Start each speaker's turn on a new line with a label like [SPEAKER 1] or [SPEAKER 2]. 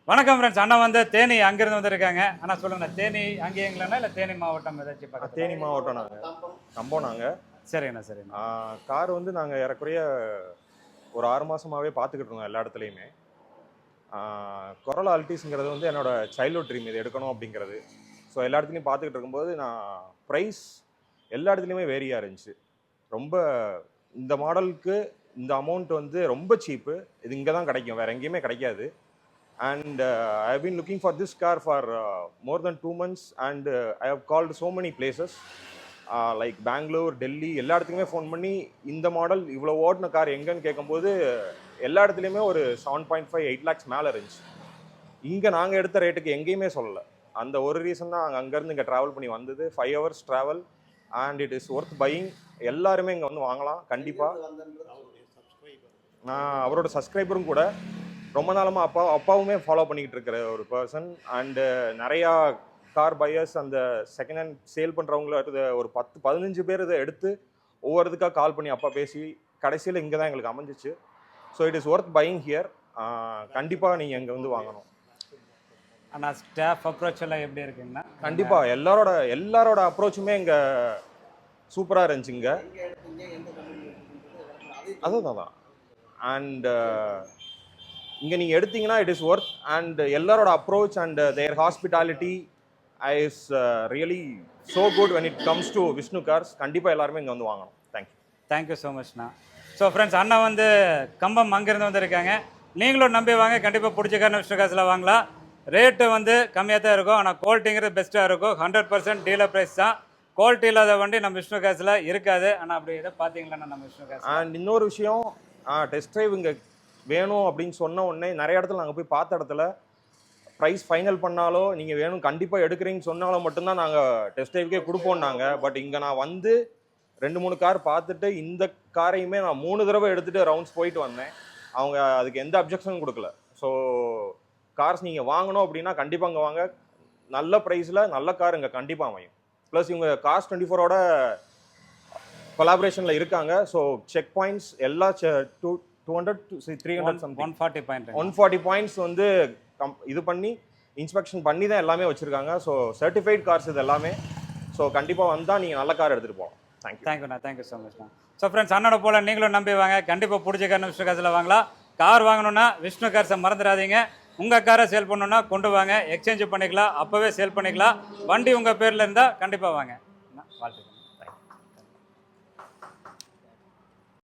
[SPEAKER 1] வணக்கம் ஃப்ரெண்ட்ஸ். அண்ணா வந்து தேனி அங்கிருந்து வந்திருக்காங்க. அண்ணா சொல்லுங்க, தேனி அங்கேங்களா இல்லை தேனி மாவட்டம் ஏதாச்சும் பக்கத்துல?
[SPEAKER 2] தேனி மாவட்டம் நாங்கள் கம்பம் நாங்கள்.
[SPEAKER 1] சரிங்கண்ணா சரிண்ணா.
[SPEAKER 2] கார் வந்து நாங்கள் ஏறக்குறைய ஒரு 6 மாதமாகவே பார்த்துக்கிட்டு இருக்கோம் எல்லா இடத்துலையுமே. கொரோலா அல்டிஸ்ங்கிறது வந்து என்னோட சைல்ட்ஹுட் ட்ரீம், இது எடுக்கணும் அப்படிங்கிறது. ஸோ எல்லா இடத்துலையும் பார்த்துக்கிட்டு இருக்கும்போது நான் ப்ரைஸ் எல்லா இடத்துலையுமே வேரியாக இருந்துச்சு. ரொம்ப இந்த மாடலுக்கு இந்த அமௌண்ட் வந்து ரொம்ப சீப்பு, இது இங்கே தான் கிடைக்கும், வேறு எங்கேயுமே கிடைக்காது. And I have been looking for this car for more than 2 months and I have called so many places like Bangalore, Delhi, எல்லா இடத்துக்குமே ஃபோன் பண்ணி இந்த மாடல் இவ்வளோ ஓடின கார் எங்கன்னு கேட்கும்போது எல்லா இடத்துலையுமே ஒரு 7.5-8 lakhs மேலே இருந்துச்சு. இங்கே நாங்கள் எடுத்த ரேட்டுக்கு எங்கேயுமே சொல்லலை. அந்த ஒரு ரீசன் தான் அங்கேருந்து இங்கே ட்ராவல் பண்ணி வந்தது. 5 hours travel and it is worth buying. எல்லாருமே இங்கே வந்து வாங்கலாம் கண்டிப்பாக. நான் அவரோட சப்ஸ்கிரைபரும் கூட, ரொம்ப நாளமாக அப்பாவுமே ஃபாலோ பண்ணிக்கிட்டு இருக்கிற ஒரு பர்சன். அண்டு நிறையா கார் பையர்ஸ் அந்த செகண்ட் ஹேண்ட் சேல் பண்ணுறவங்கள ஒரு 10-15 பேர் இதை எடுத்து ஒவ்வொருத்துக்காக கால் பண்ணி அப்பா பேசி கடைசியில் இங்கே தான் எங்களுக்கு அமைஞ்சிச்சு. So it is worth buying here. கண்டிப்பாக நீங்கள் இங்கே வந்து வாங்கணும்.
[SPEAKER 1] ஆனால் ஸ்டாஃப் அப்ரோச் எல்லாம் எப்படி இருக்குங்கண்ணா?
[SPEAKER 2] கண்டிப்பாக எல்லாரோட அப்ரோச்சுமே இங்கே சூப்பராக இருந்துச்சு. இங்கே அதுதான். அண்ட் இங்கே நீங்கள் எடுத்தீங்கன்னா இட் இஸ் ஒர்த். அண்ட் எல்லாரோட approach and their hospitality is really so good when it comes to Vishnu cars. கண்டிப்பாக எல்லாருமே இங்கே வந்து வாங்கணும்.
[SPEAKER 1] தேங்க்யூ ஸோ மச்ண்ணா. ஸோ ஃப்ரெண்ட்ஸ், அண்ணா வந்து கம்பம் அங்கேருந்து வந்திருக்காங்க. நீங்களும் நம்பி வாங்க, கண்டிப்பாக பிடிச்ச கார் விஷ்ணு கார்ஸில் வாங்கலாம். ரேட்டு வந்து கம்மியாக தான் இருக்கும், ஆனால் குவாலிட்டிங்கிறது பெஸ்ட்டாக இருக்கும். 100% டீலர் ப்ரைஸ் தான். குவாலிட்டி இல்லாத வண்டி நம்ம விஷ்ணு கார்ஸில் இருக்காது. ஆனால் அப்படி இதை பார்த்தீங்களா நம்ம விஷ்ணு கார்ஸ்.
[SPEAKER 2] அண்ட் இன்னொரு விஷயம், டெஸ்ட் ட்ரைவ் இங்கே வேணும் அப்படின்னு சொன்ன உடனே நிறைய இடத்துல நாங்கள் போய் பார்த்த இடத்துல ப்ரைஸ் ஃபைனல் பண்ணாலோ நீங்கள் வேணும் கண்டிப்பாக எடுக்கிறீங்கன்னு சொன்னாலும் மட்டும்தான் நாங்கள் டெஸ்ட் ட்ரைவுக்கே கொடுப்போம் நாங்கள். பட் இங்கே நான் வந்து 2-3 கார் பார்த்துட்டு இந்த காரையுமே நான் 3 தடவை எடுத்துகிட்டு ரவுண்ட்ஸ் போயிட்டு வந்தேன். அவங்க அதுக்கு எந்த அப்ஜெக்ஷனும் கொடுக்கல. ஸோ கார்ஸ் நீங்கள் வாங்கணும் அப்படின்னா கண்டிப்பாக இங்கே வாங்க. நல்ல ப்ரைஸில் நல்ல கார் இங்கே கண்டிப்பாக அமையும். ப்ளஸ் இவங்க கார்ஸ் 24 கொலாபரேஷனில் இருக்காங்க. ஸோ செக் பாயிண்ட்ஸ் எல்லா 200 to 300 something 140 பாயிண்ட்ஸ் வந்து இது பண்ணி இன்ஸ்பெக்ஷன் பண்ணி தான் எல்லாமே வச்சுருக்காங்க. ஸோ சர்டிஃபைட் கார்ஸ் இது எல்லாமே. ஸோ கண்டிப்பாக வந்தால் நீங்கள் நல்ல கார் எடுத்துகிட்டு போகலாம்.
[SPEAKER 1] தேங்க்யூண்ணா. தேங்க்யூ ஸோ மச்ண்ணா. ஸோ ஃப்ரெண்ட்ஸ், அண்ணோட போல் நீங்களும் நம்பி வாங்க, கண்டிப்பாக பிடிச்ச கார் விஷ்ணு கார்ஸில் வாங்கலாம். கார் வாங்கணுன்னா விஷ்ணு கார்ஸை மறந்துடாதீங்க. உங்கள் காரை சேல் பண்ணணுன்னா கொண்டு வாங்க, எக்ஸ்சேஞ்ச் பண்ணிக்கலாம், அப்போவே சேல் பண்ணிக்கலாம். வண்டி உங்கள் பேரில் இருந்தால் கண்டிப்பாக வாங்க. வாழ்த்துக்கள்.